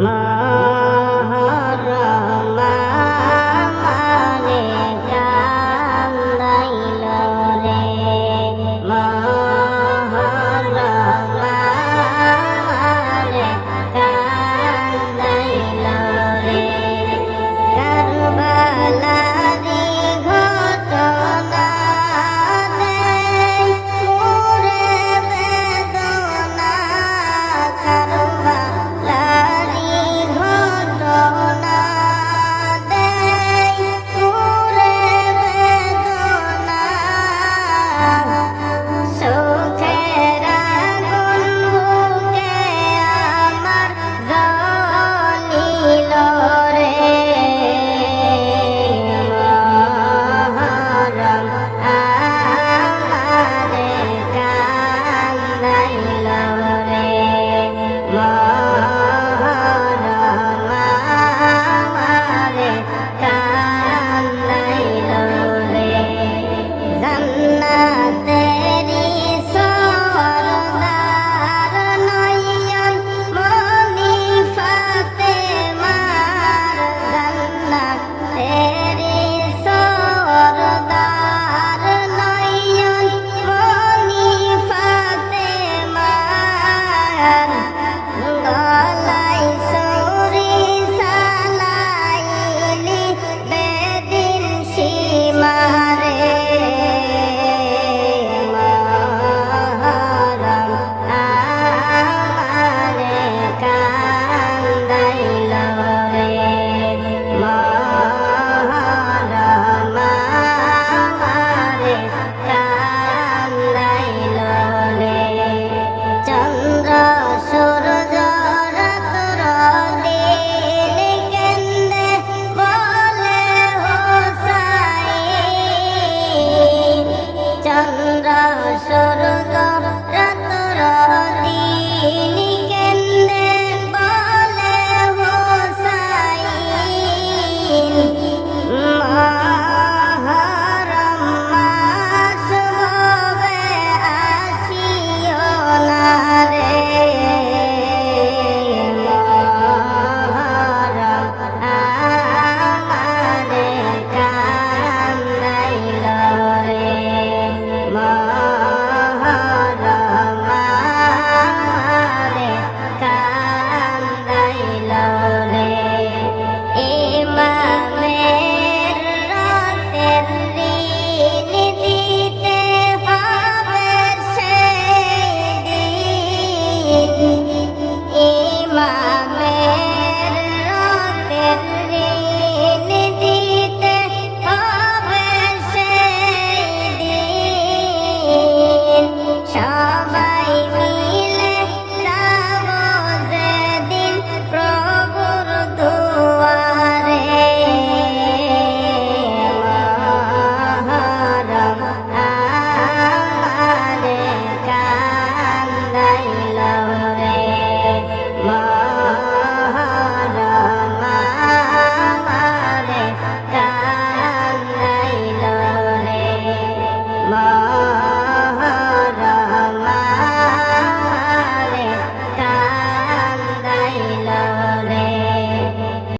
মহরম আমারে কান্দাইল রে, মহরম আমারে কান্দাইল রে। কারবালারি ঘটনা দেয় মোরে বেদনা, কারবালারি ঘটনা দেয় মোরে বেদনা। সুখের আগুন বুকে আমার জ্বলিল রে, মহরম আমারে কান্দাইল রে, মহরম আমারে কান্দাইল রে। জান্নাতেরি সরদার নয়ন মনি ফাতেমার, জান্নাতেরি সরদার নয়ন মনি ফাতেমার, গলায় ছুরি চালাইলি বেদিন সীমারে, মহরম আমারে কান্দাইল